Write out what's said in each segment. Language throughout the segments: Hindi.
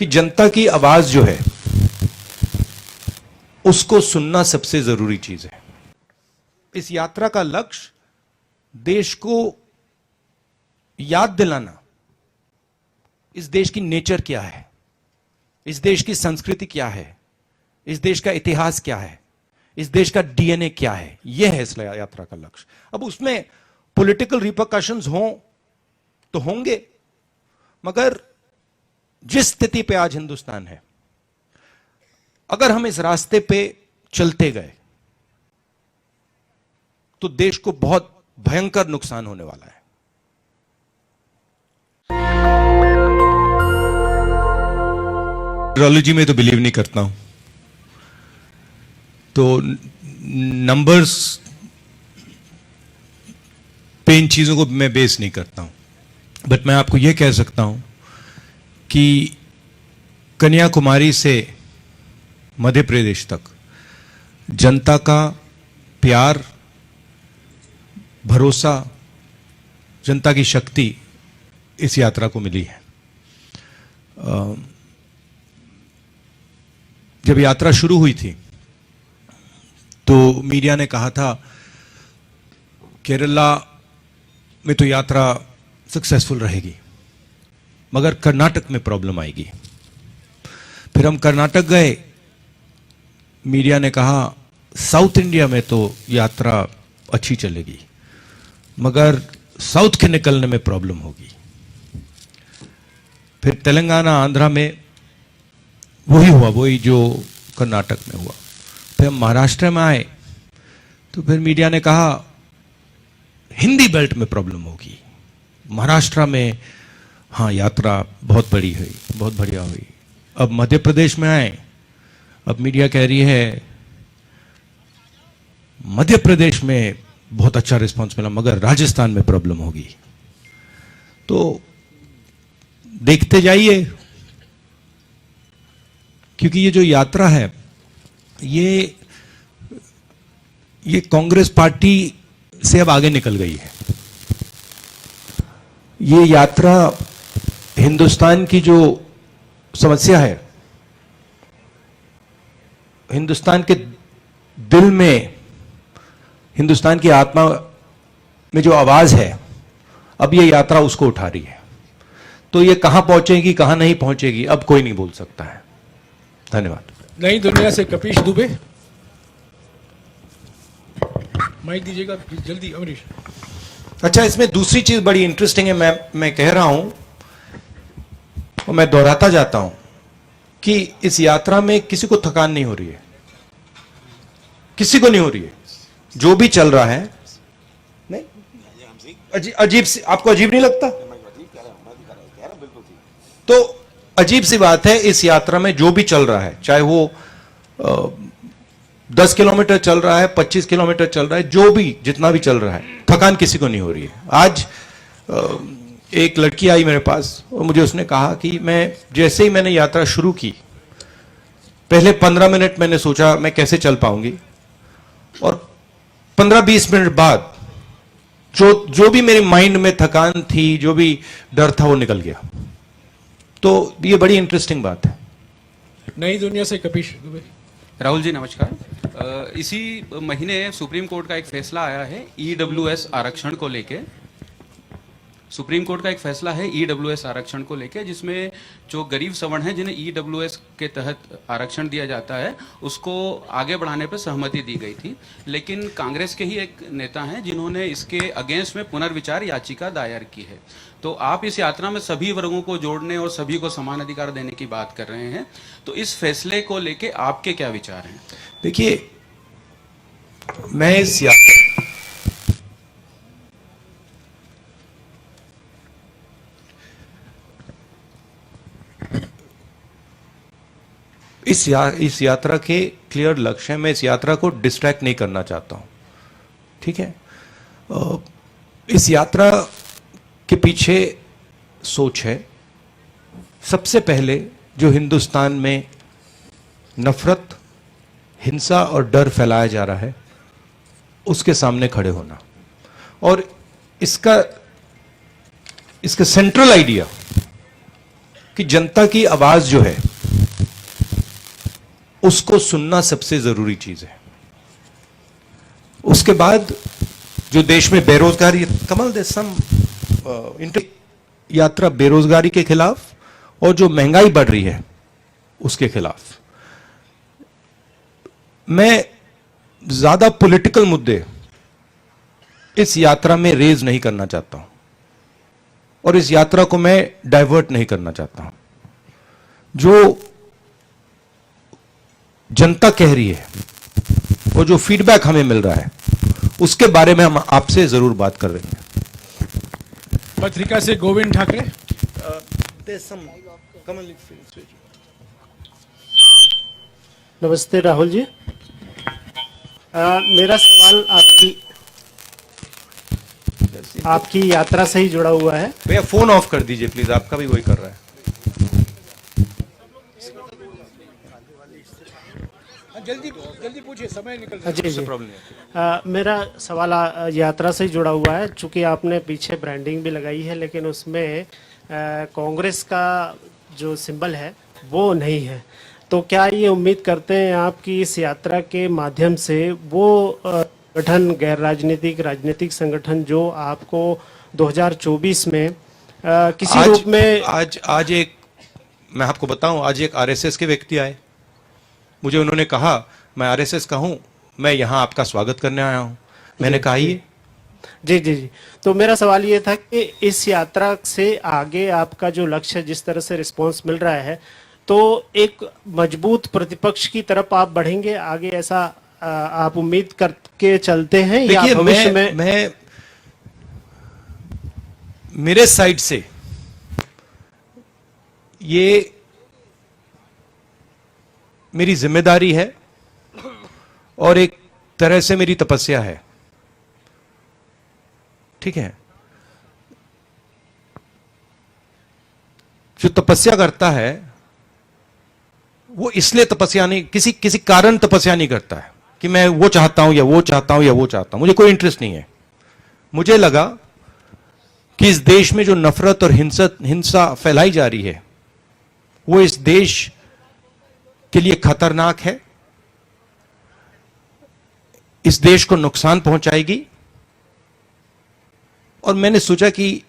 कि जनता की आवाज जो है उसको सुनना सबसे जरूरी चीज है। इस यात्रा का लक्ष्य देश को याद दिलाना, इस देश की नेचर क्या है, इस देश की संस्कृति क्या है, इस देश का इतिहास क्या है, इस देश का डीएनए क्या है, यह है इस यात्रा का लक्ष्य। अब उसमें पॉलिटिकल रिपरकशंस हों तो होंगे, मगर जिस स्थिति पे आज हिंदुस्तान है, अगर हम इस रास्ते पे चलते गए तो देश को बहुत भयंकर नुकसान होने वाला है। न्यूमरोलॉजी में तो बिलीव नहीं करता हूं, तो नंबर्स पे इन चीजों को मैं बेस नहीं करता हूं। बट मैं आपको यह कह सकता हूं कि कन्याकुमारी से मध्य प्रदेश तक जनता का प्यार, भरोसा, जनता की शक्ति इस यात्रा को मिली है। जब यात्रा शुरू हुई थी तो मीडिया ने कहा था केरला में तो यात्रा सक्सेसफुल रहेगी, मगर कर्नाटक में प्रॉब्लम आएगी। फिर हम कर्नाटक गए, मीडिया ने कहा साउथ इंडिया में तो यात्रा अच्छी चलेगी, मगर साउथ के निकलने में प्रॉब्लम होगी। फिर तेलंगाना, आंध्रा में वही हुआ, वही जो कर्नाटक में हुआ। फिर हम महाराष्ट्र में आए तो फिर मीडिया ने कहा हिंदी बेल्ट में प्रॉब्लम होगी, महाराष्ट्र में हाँ यात्रा बहुत बड़ी हुई, बहुत बढ़िया हुई। अब मध्य प्रदेश में आए, अब मीडिया कह रही है मध्य प्रदेश में बहुत अच्छा रिस्पांस मिला, मगर राजस्थान में प्रॉब्लम होगी। तो देखते जाइए, क्योंकि ये जो यात्रा है ये कांग्रेस पार्टी से अब आगे निकल गई है। ये यात्रा हिंदुस्तान की जो समस्या है, हिंदुस्तान के दिल में, हिंदुस्तान की आत्मा में जो आवाज है, अब ये यात्रा उसको उठा रही है। तो ये कहां पहुंचेगी, कहां नहीं पहुंचेगी, अब कोई नहीं बोल सकता है। धन्यवाद। नई दुनिया से कपिश दुबे, माइक दीजिएगा जल्दी अमरीश। अच्छा, इसमें दूसरी चीज बड़ी इंटरेस्टिंग है, मैं कह रहा हूं और मैं दोहराता जाता हूं कि इस यात्रा में किसी को थकान नहीं हो रही है, किसी को नहीं हो रही है। जो भी चल रहा है, नहीं अजीब सी, आपको अजीब नहीं लगता? तो अजीब सी बात है, इस यात्रा में जो भी चल रहा है, चाहे वो 10 किलोमीटर चल रहा है, 25 किलोमीटर चल रहा है, जो भी जितना भी चल रहा है, थकान किसी को नहीं हो रही है। आज एक लड़की आई मेरे पास और मुझे उसने कहा कि जैसे ही मैंने यात्रा शुरू की, पहले 15 मिनट मैंने सोचा मैं कैसे चल पाऊंगी, और 15-20 मिनट बाद जो भी मेरे माइंड में थकान थी, जो भी डर था, वो निकल गया। तो ये बड़ी इंटरेस्टिंग बात है। नई दुनिया से कपिश दुबे। राहुल जी नमस्कार। इसी महीने सुप्रीम कोर्ट का एक फैसला आया है ईडब्ल्यूएस आरक्षण को लेके। सुप्रीम कोर्ट का एक फैसला है ईडब्ल्यूएस आरक्षण को लेके, जिसमें जो गरीब सवर्ण हैं जिन्हें ईडब्ल्यूएस के तहत आरक्षण दिया जाता है, उसको आगे बढ़ाने पर सहमति दी गई थी। लेकिन कांग्रेस के ही एक नेता हैं जिन्होंने इसके अगेंस्ट में पुनर्विचार याचिका दायर की है। तो आप इस यात्रा में सभी वर्गों को जोड़ने और सभी को समान अधिकार देने की बात कर रहे हैं, तो इस फैसले को लेके आपके क्या विचार हैं? देखिए, मैं इस यात्रा के क्लियर लक्ष्य है। मैं इस यात्रा को डिस्ट्रैक्ट नहीं करना चाहता हूं, ठीक है? इस यात्रा के पीछे सोच है, सबसे पहले जो हिंदुस्तान में नफरत, हिंसा और डर फैलाया जा रहा है, उसके सामने खड़े होना। और इसका सेंट्रल आइडिया कि जनता की आवाज जो है उसको सुनना सबसे जरूरी चीज है। उसके बाद जो देश में बेरोजगारी, कमल दे सम यात्रा बेरोजगारी के खिलाफ और जो महंगाई बढ़ रही है उसके खिलाफ। मैं ज्यादा पॉलिटिकल मुद्दे इस यात्रा में रेज नहीं करना चाहता हूं और इस यात्रा को मैं डाइवर्ट नहीं करना चाहता हूं। जो जनता कह रही है और जो फीडबैक हमें मिल रहा है उसके बारे में हम आपसे जरूर बात कर रहे हैं। पत्रिका से गोविंद ठाकरे। नमस्ते राहुल जी। मेरा सवाल आपकी यात्रा से ही जुड़ा हुआ है। भैया फोन ऑफ कर दीजिए प्लीज, आपका भी वही कर रहा है। जल्दी जल्दी पूछिए, समय निकल रहा है। जी जी। प्रॉब्लम नहीं। मेरा सवाल यात्रा से ही जुड़ा हुआ है। चूंकि आपने पीछे ब्रांडिंग भी लगाई है लेकिन उसमें कांग्रेस का जो सिंबल है वो नहीं है, तो क्या ये उम्मीद करते हैं आप कि इस यात्रा के माध्यम से वो संगठन, गैर राजनीतिक राजनीतिक संगठन जो आपको 2024 में किसी रूप में आज एक, मैं आपको बताऊं, आज एक आरएसएस के व्यक्ति आए, मुझे उन्होंने कहा मैं आरएसएस का हूं, मैं यहां आपका स्वागत करने आया हूं। मैंने कहा ये जी जी जी। तो मेरा सवाल ये था कि इस यात्रा से आगे आपका जो लक्ष्य है, जिस तरह से रिस्पांस मिल रहा है, तो एक मजबूत प्रतिपक्ष की तरफ आप बढ़ेंगे आगे, ऐसा आप उम्मीद करके चलते हैं या भविष्य में? मैं मेरे साइड से ये मेरी जिम्मेदारी है और एक तरह से मेरी तपस्या है, ठीक है। जो तपस्या करता है वो इसलिए तपस्या नहीं, किसी कारण तपस्या नहीं करता है कि मैं वो चाहता हूं या वो चाहता हूं या वो चाहता हूं। मुझे कोई इंटरेस्ट नहीं है। मुझे लगा कि इस देश में जो नफरत और हिंसा फैलाई जा रही है वो इस देश के लिए खतरनाक है, इस देश को नुकसान पहुंचाएगी। और मैंने सोचा कि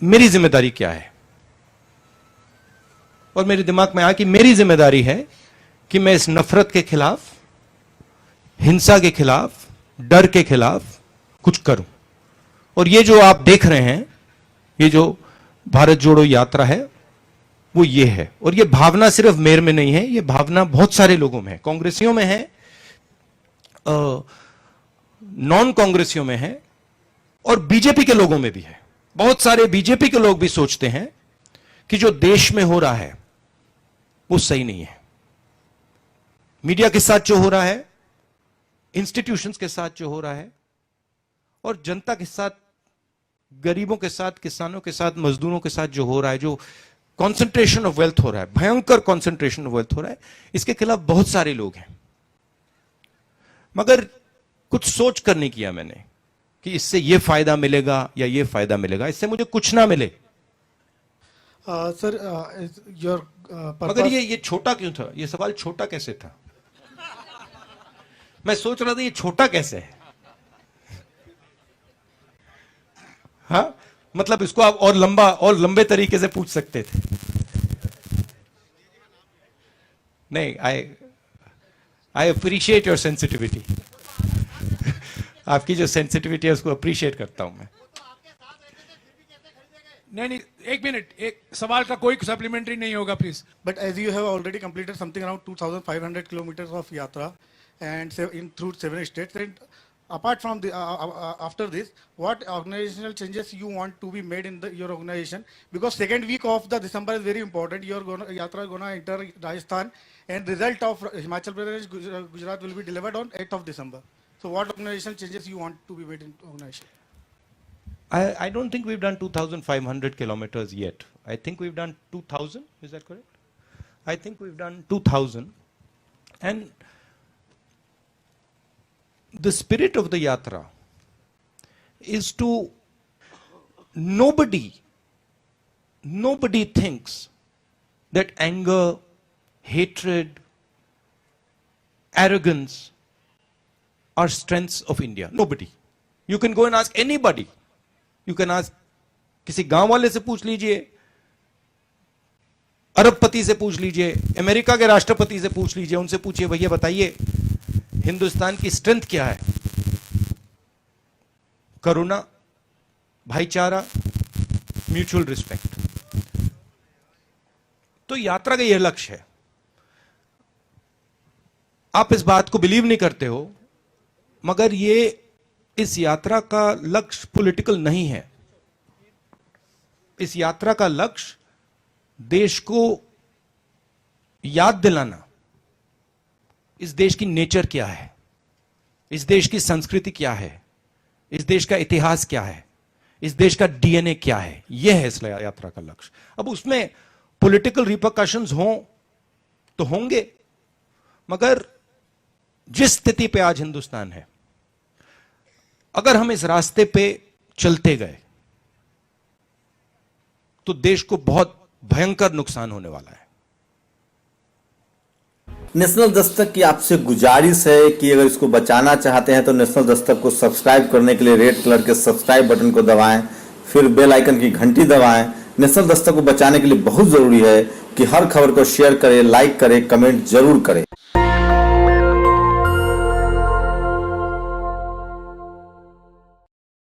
मेरी जिम्मेदारी क्या है, और मेरे दिमाग में आया कि मेरी जिम्मेदारी है कि मैं इस नफरत के खिलाफ, हिंसा के खिलाफ, डर के खिलाफ कुछ करूं। और ये जो आप देख रहे हैं, ये जो भारत जोड़ो यात्रा है वो ये है। और ये भावना सिर्फ मेरे में नहीं है, ये भावना बहुत सारे लोगों में है, कांग्रेसियों में है, नॉन कांग्रेसियों में है और बीजेपी के लोगों में भी है। बहुत सारे बीजेपी के लोग भी सोचते हैं कि जो देश में हो रहा है वो सही नहीं है। मीडिया के साथ जो हो रहा है, इंस्टीट्यूशंस के साथ जो हो रहा है, और जनता के साथ, गरीबों के साथ, किसानों के साथ, मजदूरों के साथ जो हो रहा है, जो कॉन्सेंट्रेशन ऑफ वेल्थ हो रहा है, भयंकर कॉन्सेंट्रेशन ऑफ वेल्थ हो रहा है, इसके खिलाफ बहुत सारे लोग हैं। मगर कुछ सोच कर नहीं किया मैंने कि इससे यह फायदा मिलेगा या यह फायदा मिलेगा, इससे मुझे कुछ ना मिले। सर योर मगर ये छोटा क्यों था? ये सवाल छोटा कैसे था? मैं सोच रहा था ये छोटा कैसे है। हाँ, मतलब इसको आप और लंबे तरीके से पूछ सकते थे। नहीं, आई अप्रिशिएट योर सेंसिटिविटी। आपकी जो सेंसिटिविटी है उसको अप्रिशिएट करता हूं मैं। नहीं, एक मिनट, एक सवाल का कोई सप्लीमेंट्री नहीं होगा please. but as you have already completed something around 2,500 kilometers of yatra and through 7 states, and apart from the after this, what organizational changes you want to be made in your organization? Because second week of the December is very important. Your yatra is gonna enter Rajasthan, and result of Himachal Pradesh, Gujarat will be delivered on 8th of December. So what organizational changes you want to be made in organization? I don't think we've done 2,500 kilometers yet. I think we've done 2,000. Is that correct? I think we've done 2,000. And the spirit of the yatra is to, nobody thinks that anger, hatred, arrogance are strengths of India. Nobody. You can go and ask anybody. You can ask किसी गांव वाले से पूछ लीजिए, अरबपति से पूछ लीजिए, अमेरिका के राष्ट्रपति से पूछ लीजिए, उनसे पूछिए भैया बताइए हिंदुस्तान की स्ट्रेंथ क्या है? करुणा, भाईचारा, म्यूचुअल रिस्पेक्ट. तो यात्रा का यह लक्ष्य है. आप इस बात को बिलीव नहीं करते हो, मगर ये इस यात्रा का लक्ष्य पॉलिटिकल नहीं है. इस यात्रा का लक्ष्य देश को याद दिलाना, इस देश की नेचर क्या है, इस देश की संस्कृति क्या है, इस देश का इतिहास क्या है, इस देश का डीएनए क्या है. यह है इस यात्रा का लक्ष्य. अब उसमें पॉलिटिकल रिपरकशंस हों तो होंगे, मगर जिस स्थिति पे आज हिंदुस्तान है, अगर हम इस रास्ते पे चलते गए तो देश को बहुत भयंकर नुकसान होने वाला है. नेशनल दस्तक की आपसे गुजारिश है कि अगर इसको बचाना चाहते हैं तो नेशनल दस्तक को सब्सक्राइब करने के लिए रेड कलर के सब्सक्राइब बटन को दबाएं, फिर बेल आइकन की घंटी दबाएं. नेशनल दस्तक को बचाने के लिए बहुत जरूरी है कि हर खबर को शेयर करें, लाइक करें, कमेंट जरूर करें.